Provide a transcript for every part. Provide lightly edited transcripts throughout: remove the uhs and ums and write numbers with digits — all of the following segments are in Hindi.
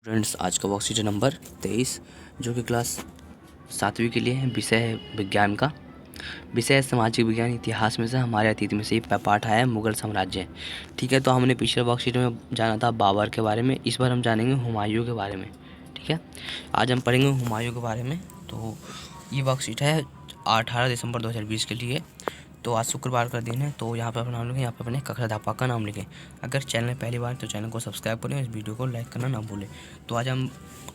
फ्रेंड्स, आज का वर्कशीट नंबर 23 जो कि क्लास 7वीं के लिए है। विषय है विज्ञान का। विषय है सामाजिक विज्ञान। इतिहास में से हमारे अतीत में से ही पाठ आया है मुगल साम्राज्य। ठीक है, तो हमने पिछले वर्कशीट में जाना था बाबर के बारे में। इस बार हम जानेंगे हुमायूं के बारे में। ठीक है, आज हम पढ़ेंगे हुमायूं के बारे में। तो ये वर्कशीट है 18 दिसंबर 2020 के लिए। तो आज शुक्रवार का दिन है, तो यहाँ पर अपना नाम लिखें, यहाँ पर अपने कक्षाध्यापक का नाम लिखें। अगर चैनल पहली बार तो चैनल को सब्सक्राइब करें, इस वीडियो को लाइक करना ना भूलें। तो आज हम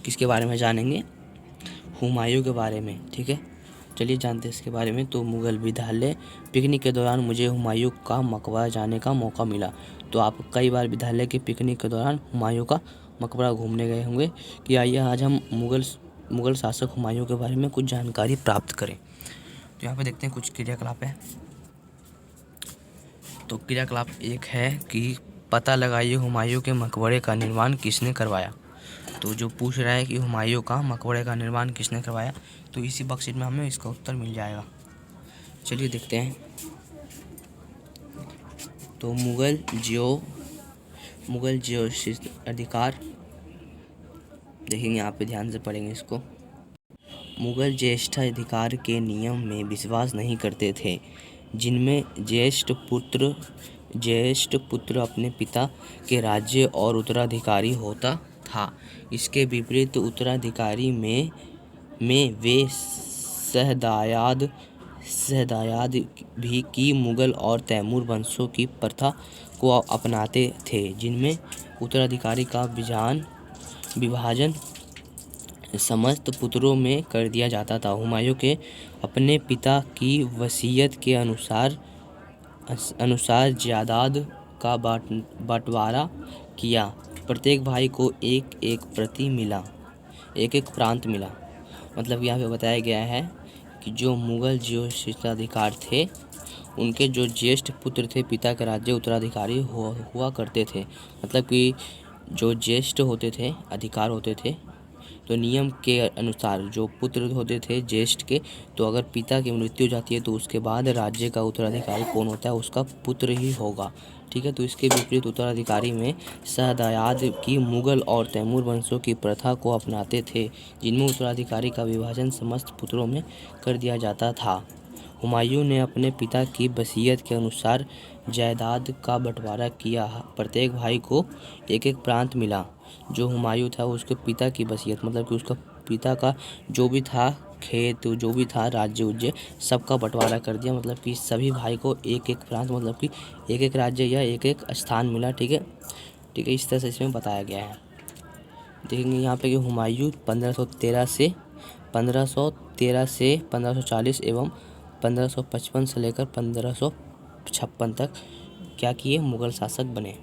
किसके बारे में जानेंगे? हुमायूं के बारे में। ठीक है, चलिए जानते हैं इसके बारे में। तो मुगल विद्यालय पिकनिक के दौरान मुझे हुमायूं का मकबरा जाने का मौका मिला। तो आप कई बार विद्यालय के पिकनिक के दौरान हुमायूं का मकबरा घूमने गए होंगे। कि आइए आज हम मुगल शासक हुमायूं के बारे में कुछ जानकारी प्राप्त करें। तो यहाँ पे देखते हैं कुछ क्रियाकलाप है। तो क्रियाकलाप एक है कि पता लगाइए हुमायूं के मकबरे का निर्माण किसने करवाया। तो जो पूछ रहा है कि हुमायूं का मकबरे का निर्माण किसने करवाया, तो इसी वर्कशीट में हमें इसका उत्तर मिल जाएगा। चलिए देखते हैं। तो मुगल ज्योतिष अधिकार देखेंगे, यहाँ पे ध्यान से पढ़ेंगे इसको। मुगल ज्येष्ठ अधिकार के नियम में विश्वास नहीं करते थे, जिनमें ज्येष्ठ पुत्र अपने पिता के राज्य और उत्तराधिकारी होता था। इसके विपरीत उत्तराधिकारी में वे शहदायाद भी की मुगल और तैमूर वंशों की प्रथा को अपनाते थे, जिनमें उत्तराधिकारी का विभाजन समस्त पुत्रों में कर दिया जाता था। हुमायूं के अपने पिता की वसीयत के अनुसार जायदाद का बंटवारा किया। प्रत्येक भाई को एक एक प्रांत मिला। मतलब यहाँ पे बताया गया है कि जो मुगल ज्येष्ठाधिकार थे, उनके जो ज्येष्ठ पुत्र थे, पिता के राज्य उत्तराधिकारी हुआ करते थे। मतलब कि जो ज्येष्ठ होते थे, अधिकार होते थे, तो नियम के अनुसार जो पुत्र होते थे ज्येष्ठ के, तो अगर पिता की मृत्यु हो जाती है तो उसके बाद राज्य का उत्तराधिकारी कौन होता है? उसका पुत्र ही होगा। ठीक है, तो इसके विपरीत उत्तराधिकारी में शहदायाद की मुगल और तैमूर वंशों की प्रथा को अपनाते थे, जिनमें उत्तराधिकारी का विभाजन समस्त पुत्रों में कर दिया जाता था। हुमायूं ने अपने पिता की वसीयत के अनुसार जायदाद का बंटवारा किया। प्रत्येक भाई को एक एक प्रांत मिला। जो हुमायूं था उसके पिता की वसीयत, मतलब कि उसका पिता का जो भी था खेत, जो भी था राज्य उज्य, सबका बंटवारा कर दिया। मतलब कि सभी भाई को एक एक प्रांत, मतलब कि एक एक राज्य या एक एक स्थान मिला। ठीक है, इस तरह से इसमें बताया गया है। देखेंगे यहाँ पे कि हुमायूं 1513 से 1540 एवं 1555 से लेकर 1556 तक क्या किए? मुगल शासक बने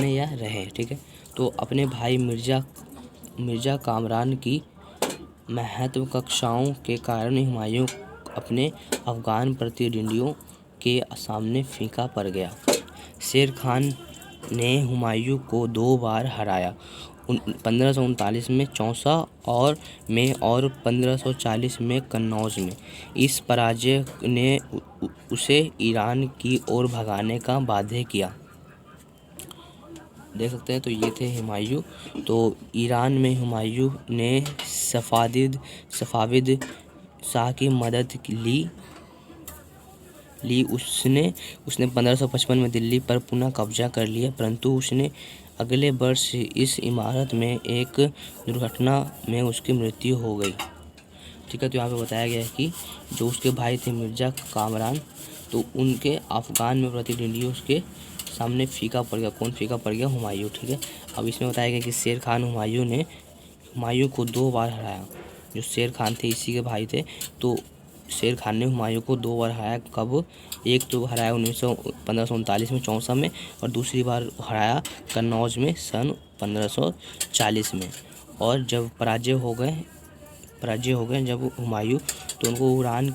या रहे। ठीक है, तो अपने भाई मिर्जा कामरान की महत्वाकांक्षाओं के कारण हुमायूं अपने अफगान प्रतिद्वंदियों के सामने फीका पड़ गया। शेर खान ने हुमायूं को 2 बार हराया, 1539 में चौसा और 1540 में कन्नौज में। इस पराजय ने उसे ईरान की ओर भागने का बाध्य किया। देख सकते हैं, तो ये थे हुमायूं। तो ईरान में हुमायूं ने सफाविद शाह की मदद ली। उसने 1555 में दिल्ली पर पुनः कब्जा कर लिया, परंतु उसने अगले वर्ष इस इमारत में एक दुर्घटना में उसकी मृत्यु हो गई। ठीक है, तो यहाँ पे बताया गया है कि जो उसके भाई थे मिर्जा कामरान, तो उनके अफगान में प्रतिद्वंदी उसके सामने फीका पड़ गया। कौन फीका पड़ गया? हुमायूं। ठीक है, अब इसमें बताया गया कि शेर खान हुमायूं को 2 बार हराया। जो शेर खान थे इसी के भाई थे, तो शेर खान ने हुमायूं को 2 बार हराया। कब? एक तो हराया 1539 में चौसा में, और दूसरी बार हराया कन्नौज में सन 1540 में। और जब पराजय हो गए जब हुमायूं, तो उनको ईरान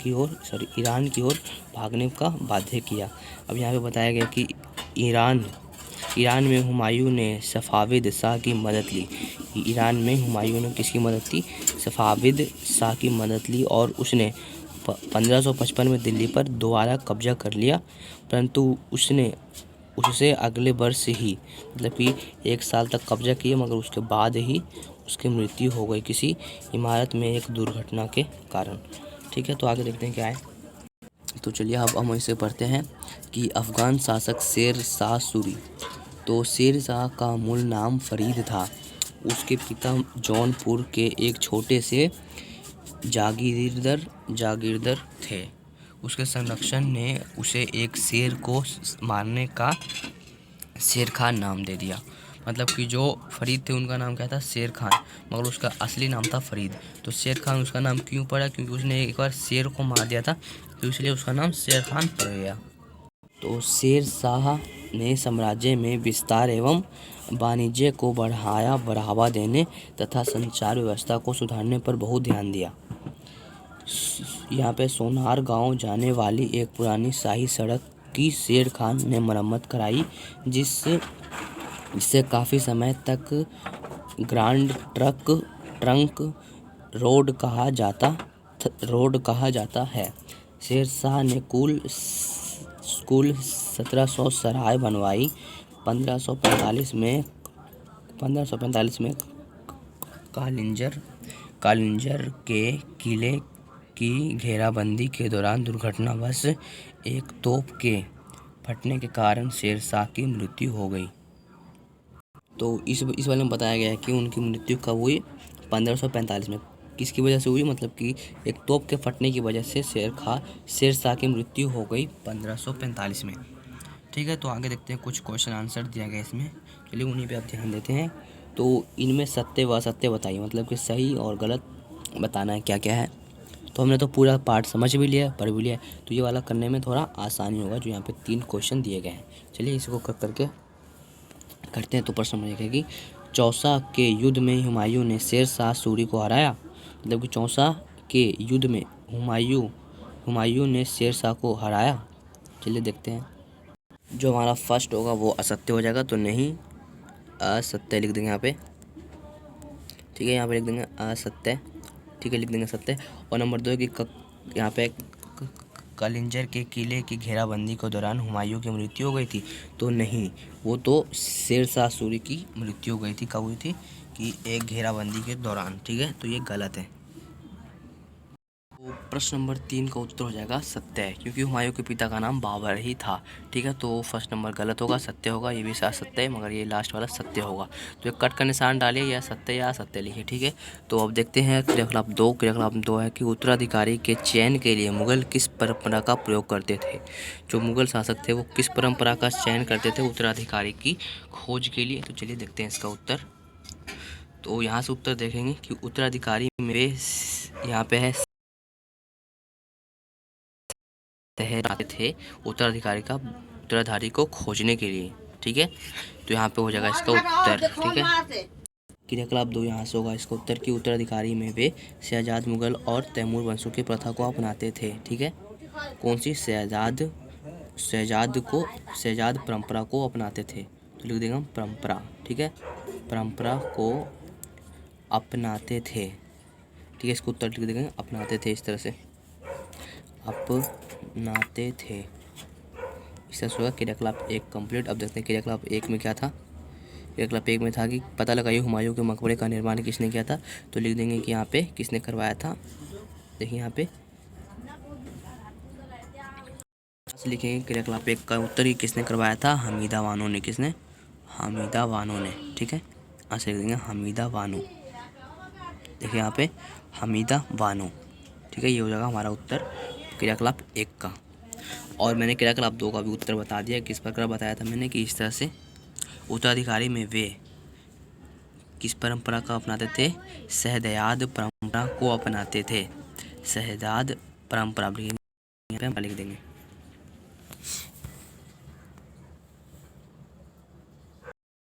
की ओर भागने का बाध्य किया। अब यहाँ पे बताया गया कि ईरान में हुमायूं ने सफाविद शाह की मदद ली। ईरान में हुमायूं ने किसकी मदद ली? सफाविद शाह की मदद ली, और उसने 1555 में दिल्ली पर दोबारा कब्जा कर लिया, परंतु उसने उससे अगले वर्ष ही, मतलब कि 1 साल तक कब्जा किए, मगर उसके बाद ही उसकी मृत्यु हो गई किसी इमारत में एक दुर्घटना के कारण। ठीक है, तो आगे देखते हैं क्या है। तो चलिए अब हम इसे पढ़ते हैं कि अफ़गान शासक शेर शाह सूरी। तो शेर शाह का मूल नाम फरीद था। उसके पिता जौनपुर के एक छोटे से जागीरदार थे। उसके संरक्षण ने उसे एक शेर को मारने का शेर खान नाम दे दिया। मतलब कि जो फरीद थे उनका नाम क्या था, शेर खान, मगर उसका असली नाम था फरीद। तो शेर खान उसका नाम क्यों पड़ा, क्योंकि उसने एक बार शेर को मार दिया था, तो इसलिए उसका नाम शेर खान पड़ गया। तो शेर शाह ने साम्राज्य में विस्तार एवं वाणिज्य को बढ़ावा देने तथा संचार व्यवस्था को सुधारने पर बहुत ध्यान दिया। यहाँ पे सोनार गांव जाने वाली एक पुरानी शाही सड़क की शेर खान ने मरम्मत कराई, जिससे काफ़ी समय तक ग्रांड ट्रंक रोड कहा जाता है। शेर शाह ने कुल 1700 सराय बनवाई। 1545 में कालिंजर के किले की घेराबंदी के दौरान दुर्घटनावश एक तोप के फटने के कारण शेर शाह की मृत्यु हो गई। तो इस वाले में बताया गया है कि उनकी मृत्यु कब हुई, 1545 में। किसकी वजह से हुई, मतलब कि एक तोप के फटने की वजह से शेर शाह की मृत्यु हो गई 1545 में। ठीक है, तो आगे देखते हैं, कुछ क्वेश्चन आंसर दिया गया इसमें, चलिए उन्हीं पे आप ध्यान देते हैं। तो इनमें सत्य व असत्य बताइए, मतलब कि सही और गलत बताना है क्या क्या है। तो हमने तो पूरा पार्ट समझ भी लिया, पढ़ भी लिया, तो ये वाला करने में थोड़ा आसानी होगा, जो यहाँ पे 3 क्वेश्चन दिए गए हैं। चलिए इसको करके करते हैं। तो प्रश्न नंबर 1 है कि चौसा के युद्ध में हुमायूं ने शेर शाह सूरी को हराया। मतलब कि चौसा के युद्ध में हुमायूं ने शेर शाह को हराया। चलिए देखते हैं। जो हमारा फर्स्ट होगा वो असत्य हो जाएगा, तो नहीं, असत्य लिख देंगे यहाँ पे। ठीक है, यहाँ पे लिख देंगे असत्य। ठीक है, लिख देंगे सत्य। और नंबर 2 है कि यहाँ पे कालिंजर के किले की घेराबंदी के दौरान हुमायूं की मृत्यु हो गई थी, तो नहीं, वो तो शेर शाह सूरी की मृत्यु हो गई थी। कब हुई थी, कि एक घेराबंदी के दौरान। ठीक है, तो ये गलत है। तो प्रश्न नंबर 3 का उत्तर हो जाएगा सत्य है, क्योंकि हुमायूं के पिता का नाम बाबर ही था। ठीक है, तो फर्स्ट नंबर गलत होगा, सत्य होगा। ये भी असत्य है, मगर ये लास्ट वाला सत्य होगा। तो एक कट का निशान डालिए, या सत्य या असत्य लिखिए। ठीक है, तो अब देखते हैं क्रियाकलाप 2 है कि उत्तराधिकारी के चयन के लिए मुगल किस परंपरा का प्रयोग करते थे। जो मुगल शासक थे वो किस परंपरा का चयन करते थे उत्तराधिकारी की खोज के लिए। तो चलिए देखते हैं इसका उत्तर। तो यहाँ से उत्तर देखेंगे कि उत्तराधिकारी में यहाँ पे है आते थे उत्तराधिकारी को खोजने के लिए। ठीक है, तो यहाँ पे हो जाएगा इसका उत्तर। ठीक है, क्रियाकलाप 2 यहाँ से होगा इसका उत्तर कि उत्तराधिकारी में वे शहजाद मुगल और तैमूर वंशों की प्रथा को अपनाते थे। ठीक है, कौन सी, शहजाद परंपरा को अपनाते थे, तो लिख देंगे हम परंपरा। ठीक है, परंपरा को अपनाते थे। ठीक है, इसको उत्तर लिख देंगे अपनाते थे, इस तरह से अपनाते थे। इस तरह से होगा क्रियाकलाप 1 कंप्लीट। अब देखते हैं क्रियाकलाप 1 में क्या था। क्रियाकलाप 1 में था कि पता लगाइए हुमायूं के मकबरे का निर्माण किसने किया था। तो लिख देंगे कि यहाँ पे किसने करवाया था। देखिए यहाँ पे लिखेंगे क्रियाकलाप 1 का उत्तर ही किसने करवाया था, हमीदा बानो ने। किसने, हमीदा बानो ने। ठीक है, यहाँ से लिख देंगे हमीदा बानो। देखिए यहाँ पे हमीदा बानो। ठीक है, ये हो जाएगा हमारा उत्तर क्रियाकलाप 1 का। और मैंने क्रियाकलाप 2 का भी उत्तर बता दिया। किस प्रकार बताया था मैंने, कि इस तरह से उत्तराधिकारी में वे किस परंपरा का अपनाते थे, शहजाद परंपरा को अपनाते थे। शहजाद परंपरा लिख देंगे।